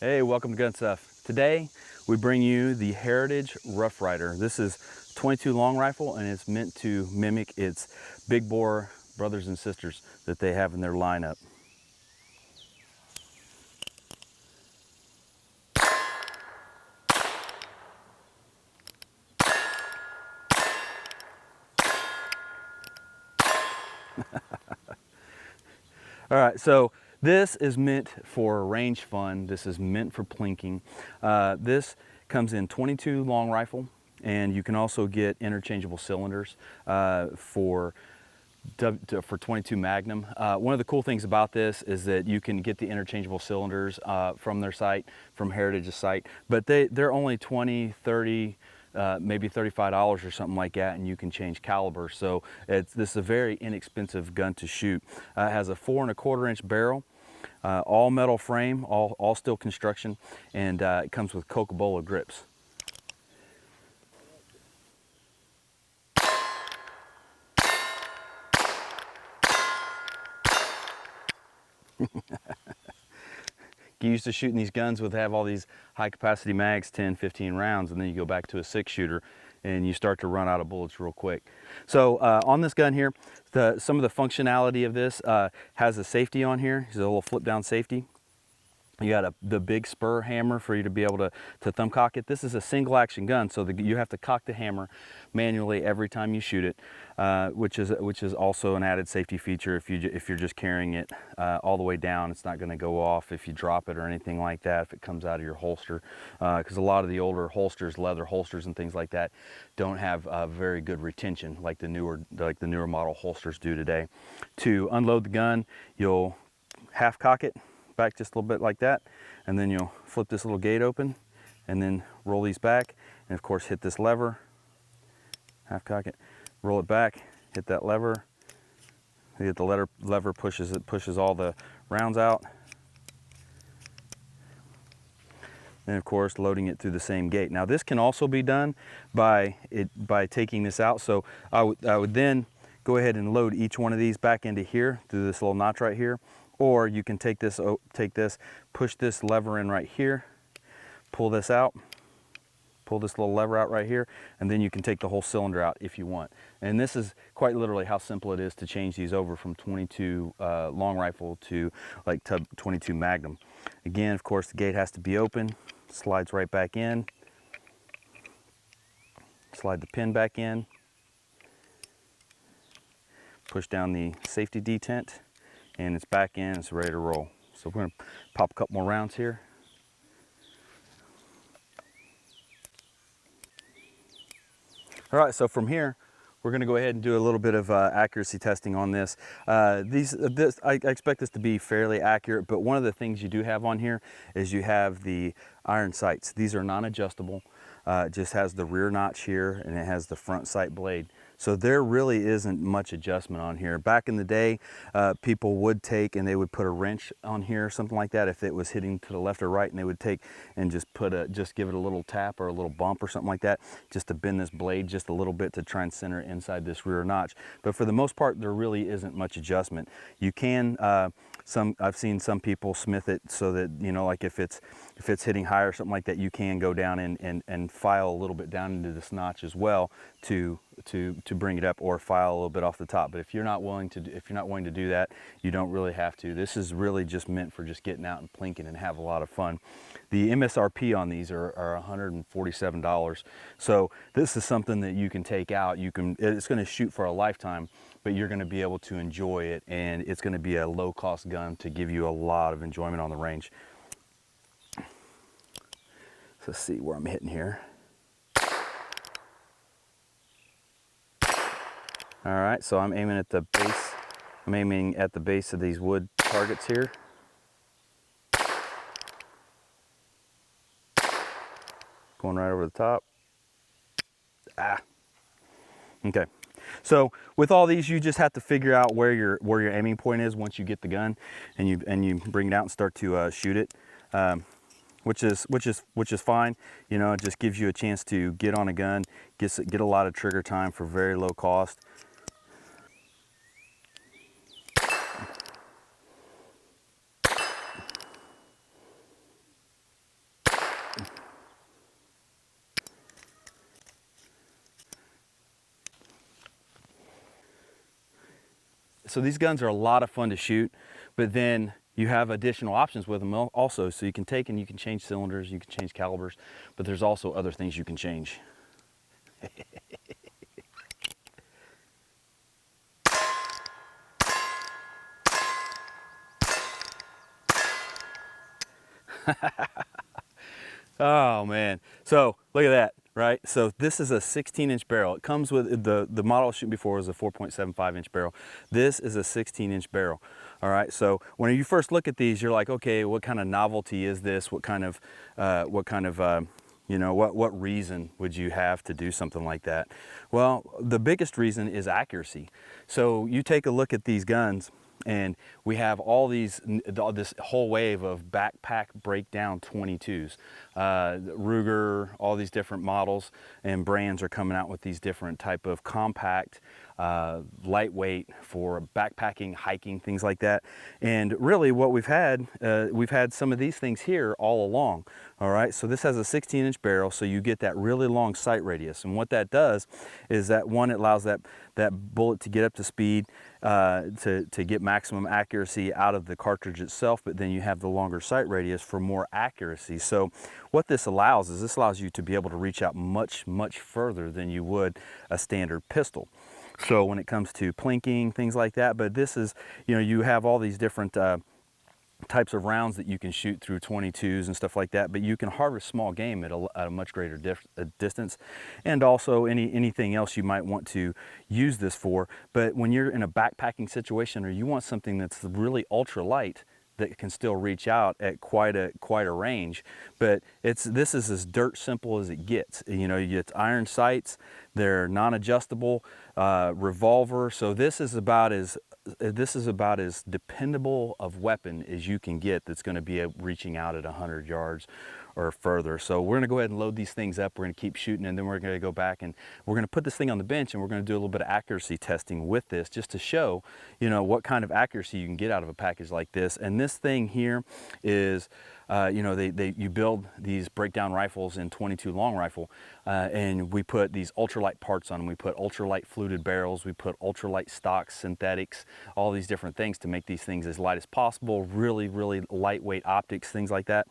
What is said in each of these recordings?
Hey, welcome to Gun Stuff. Today we bring you the Heritage Rough Rider. This is 22 long rifle and it's meant to mimic its big bore brothers and sisters that they have in their lineup. All right, so this is meant for range fun. This is meant for plinking. This comes in 22 long rifle, and you can also get interchangeable cylinders for 22 Magnum. One of the cool things about this is that you can get the interchangeable cylinders from their site, from Heritage's site, but they're only 20, 30, maybe $35 or something like that, and you can change caliber. So this is a very inexpensive gun to shoot. It has a 4 1/4 inch barrel, all metal frame, all steel construction, and it comes with Coca-Cola grips. Get used to shooting these guns with have all these high capacity mags, 10, 15 rounds, and then you go back to a 6-shooter and you start to run out of bullets real quick. So on this gun here, some of the functionality of this has a safety on here. It's a little flip down safety. You got the big spur hammer for you to be able to thumb cock it. This is a single action gun, so you have to cock the hammer manually every time you shoot it, which is also an added safety feature. If you're just carrying it all the way down, it's not going to go off if you drop it or anything like that. If it comes out of your holster, because a lot of the older holsters, leather holsters and things like that, don't have very good retention like the newer model holsters do today. To unload the gun, you'll half cock it back just a little bit like that, and then you'll flip this little gate open and then roll these back, and of course hit this lever, half cock it, roll it back, hit that lever, hit the lever pushes all the rounds out, and of course loading it through the same gate. Now this can also be done by taking this out, so I would then go ahead and load each one of these back into here through this little notch right here. Or you can take this, push this lever in right here, pull this out, pull this little lever out right here, and then you can take the whole cylinder out if you want. And this is quite literally how simple it is to change these over from 22 long rifle to like 22 Magnum. Again, of course, the gate has to be open, slides right back in, slide the pin back in, push down the safety detent, and it's back in, it's ready to roll. So we're gonna pop a couple more rounds here. All right, so from here, we're gonna go ahead and do a little bit of accuracy testing on this. I expect this to be fairly accurate, but one of the things you do have on here is you have the iron sights. These are non-adjustable. It just has the rear notch here, and it has the front sight blade. So there really isn't much adjustment on here. Back in the day, people would take and they would put a wrench on here or something like that if it was hitting to the left or right, and they would take and just give it a little tap or a little bump or something like that, just to bend this blade just a little bit to try and center it inside this rear notch. But for the most part, there really isn't much adjustment. You can I've seen some people smith it so that, you know, like if it's hitting high or something like that, you can go down and file a little bit down into this notch as well to bring it up, or file a little bit off the top. But if you're not willing to do that, you don't really have to. This is really just meant for just getting out and plinking and have a lot of fun. The MSRP on these are $147. So this is something that you can take out. It's going to shoot for a lifetime, but you're going to be able to enjoy it, and it's going to be a low-cost gun to give you a lot of enjoyment on the range. So let's see where I'm hitting here. All right, so I'm aiming at the base. I'm aiming at the base of these wood targets here. Going right over the top. Okay. So with all these, you just have to figure out where your aiming point is once you get the gun, and you bring it out and start to shoot it, which is fine. You know, it just gives you a chance to get on a gun, get a lot of trigger time for very low cost. So these guns are a lot of fun to shoot, but then you have additional options with them also. So you can take and you can change cylinders, you can change calibers, but there's also other things you can change. Oh man, so look at that, right? So this is a 16-inch barrel. It comes with, the model I was shooting before was a 4.75-inch barrel. This is a 16-inch barrel. All right, so when you first look at these, you're like, okay, what kind of novelty is this? What kind of you know, what reason would you have to do something like that? Well, the biggest reason is accuracy. So you take a look at these guns, and we have all these, this whole wave of backpack breakdown 22s. Ruger, all these different models and brands are coming out with these different type of compact, lightweight for backpacking, hiking, things like that. And really what we've had some of these things here all along. All right, so this has a 16-inch barrel, so you get that really long sight radius. And what that does is that, one, it allows that bullet to get up to speed, to get maximum accuracy out of the cartridge itself, but then you have the longer sight radius for more accuracy. So what this allows is, this allows you to be able to reach out much, much further than you would a standard pistol. So when it comes to plinking, things like that, but this is, you know, you have all these different types of rounds that you can shoot through 22s and stuff like that, but you can harvest small game at a much greater distance, and also anything else you might want to use this for. But when you're in a backpacking situation, or you want something that's really ultra light that can still reach out at quite a range, but this is as dirt simple as it gets. You know, it's iron sights, they're non-adjustable, revolver. So this is about as dependable of weapon as you can get, that's going to be reaching out at 100 yards or further. So we're going to go ahead and load these things up. We're going to keep shooting, and then we're going to go back and we're going to put this thing on the bench, and we're going to do a little bit of accuracy testing with this, just to show, you know, what kind of accuracy you can get out of a package like this. And this thing here is, you know, you build these breakdown rifles in 22 long rifle, and we put these ultralight parts on them. We put ultralight fluted barrels, we put ultralight stocks, synthetics, all these different things to make these things as light as possible, really, really lightweight optics, things like that.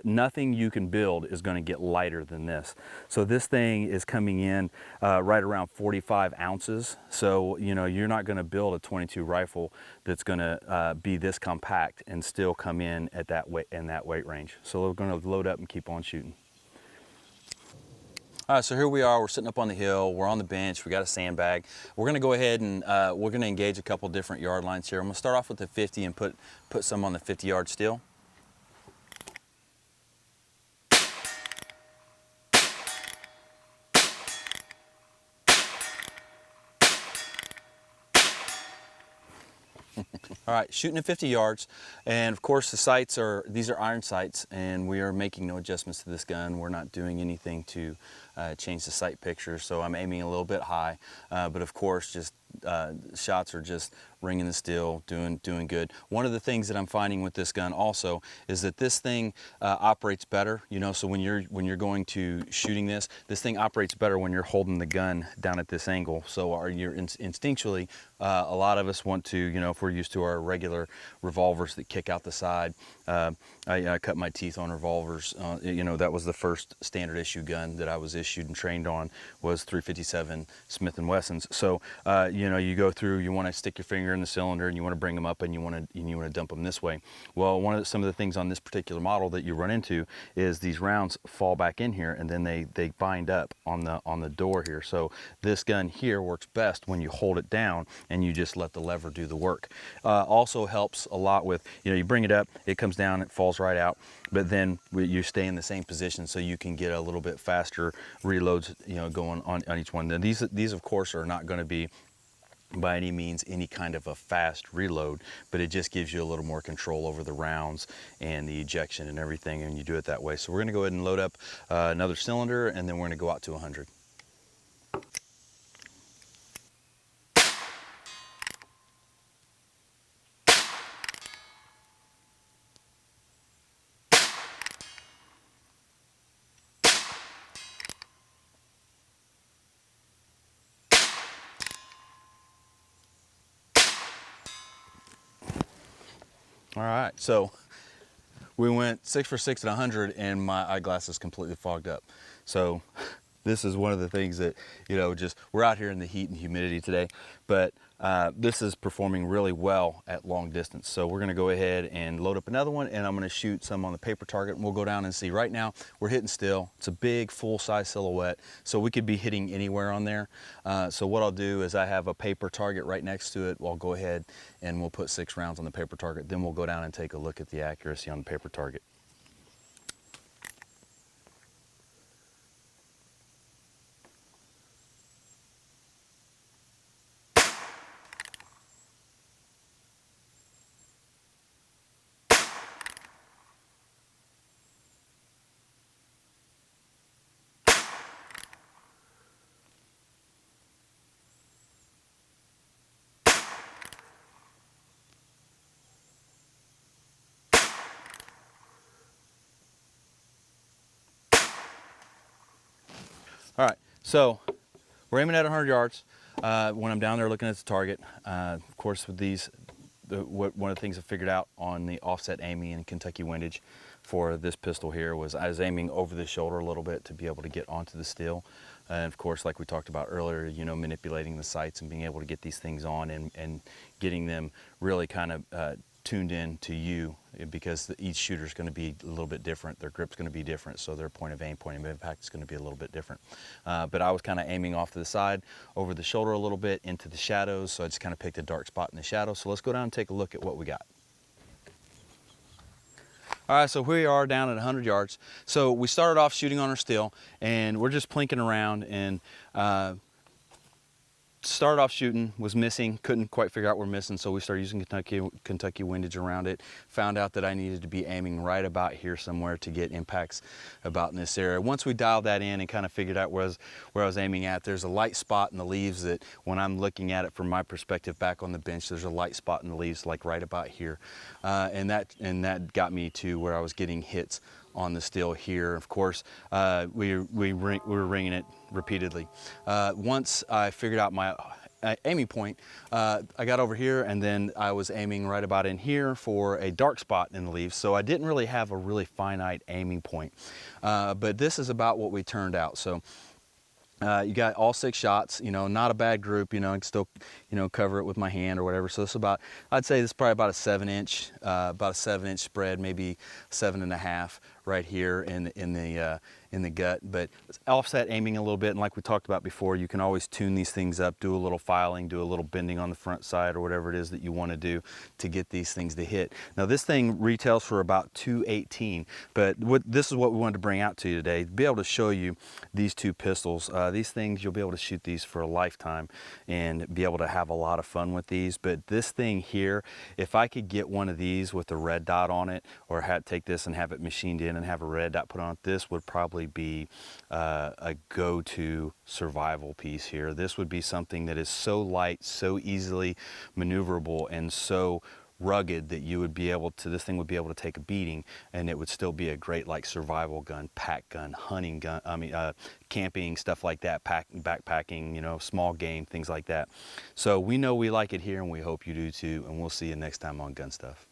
Nothing you can build is going to get lighter than this. So this thing is coming in right around 45 ounces. So, you know, you're not going to build a 22 rifle that's going to be this compact and still come in at that weight range. So we're going to load up and keep on shooting. All right, so here we are, we're sitting up on the hill, we're on the bench, we got a sandbag. We're gonna go ahead and we're gonna engage a couple different yard lines here. I'm gonna start off with the 50 and put some on the 50-yard steel. All right, shooting at 50 yards, and of course the sights these are iron sights, and we are making no adjustments to this gun. We're not doing anything to change the sight picture, so I'm aiming a little bit high, but of course just shots are just ringing the steel, doing good. One of the things that I'm finding with this gun also is that this thing operates better, you know, so when you're going to shooting this thing operates better when you're holding the gun down at this angle. So you're instinctually, a lot of us want to, you know, if we're used to our regular revolvers that kick out the side. I cut my teeth on revolvers. You know, that was the first standard issue gun that I was issued and trained on, was 357 Smith & Wessons. So, you know, you go through, you want to stick your finger in the cylinder, and you want to bring them up, and you want to dump them this way. Well, some of the things on this particular model that you run into is these rounds fall back in here, and then they bind up on the door here. So this gun here works best when you hold it down and you just let the lever do the work. Also helps a lot with, you know, you bring it up, it comes down, it falls right out, but then you stay in the same position so you can get a little bit faster reloads, you know, going on each one. Then these of course are not going to be by any means any kind of a fast reload, but it just gives you a little more control over the rounds and the ejection and everything, and you do it that way. So we're going to go ahead and load up another cylinder, and then we're going to go out to 100. All right, so we went 6 for 6 at 100 and my eyeglasses completely fogged up. So this is one of the things that, you know, just we're out here in the heat and humidity today, but this is performing really well at long distance. So we're gonna go ahead and load up another one, and I'm gonna shoot some on the paper target, and we'll go down and see. Right now we're hitting still. It's a big full-size silhouette, so we could be hitting anywhere on there. So what I'll do is I have a paper target right next to it. I'll go ahead and we'll put 6 rounds on the paper target. Then we'll go down and take a look at the accuracy on the paper target. All right, so we're aiming at 100 yards when I'm down there looking at the target. Of course, with these, one of the things I figured out on the offset aiming and Kentucky windage for this pistol here was I was aiming over the shoulder a little bit to be able to get onto the steel. And of course, like we talked about earlier, you know, manipulating the sights and being able to get these things on and getting them really kind of tuned in to you, because each shooter is going to be a little bit different. Their grip's going to be different, so their point of aim, point of impact is going to be a little bit different. But I was kind of aiming off to the side, over the shoulder a little bit, into the shadows, so I just kind of picked a dark spot in the shadow. So let's go down and take a look at what we got. All right, so here we are down at 100 yards. So we started off shooting on our still, and we're just plinking around, and started off shooting, was missing, couldn't quite figure out what we're missing, so we started using Kentucky windage around it. Found out that I needed to be aiming right about here somewhere to get impacts about in this area. Once we dialed that in and kind of figured out where I was aiming at, there's a light spot in the leaves that when I'm looking at it from my perspective back on the bench, there's a light spot in the leaves like right about here. And that got me to where I was getting hits on the still here. Of course, we were ringing it repeatedly. Once I figured out my aiming point, I got over here, and then I was aiming right about in here for a dark spot in the leaves, so I didn't really have a really finite aiming point. But this is about what we turned out. So you got all 6 shots, you know, not a bad group, you know, I can still, you know, cover it with my hand or whatever. So this is about, I'd say this is probably about a 7-inch spread, maybe 7.5 right here in the gut. But offset aiming a little bit, and like we talked about before, you can always tune these things up, do a little filing, do a little bending on the front side or whatever it is that you want to do to get these things to hit. Now this thing retails for about $218, but this is what we wanted to bring out to you today, to be able to show you these two pistols. These things, you'll be able to shoot these for a lifetime and be able to have a lot of fun with these. But this thing here, if I could get one of these with a red dot on it, or take this and have it machined in and have a red dot put on it, this would probably be a go-to survival piece here. This would be something that is so light, so easily maneuverable, and so rugged that you would be able to, this thing would be able to take a beating, and it would still be a great like survival gun, pack gun, hunting gun, camping, stuff like that, backpacking, you know, small game, things like that. So we know we like it here, and we hope you do too, and we'll see you next time on Gun Stuff.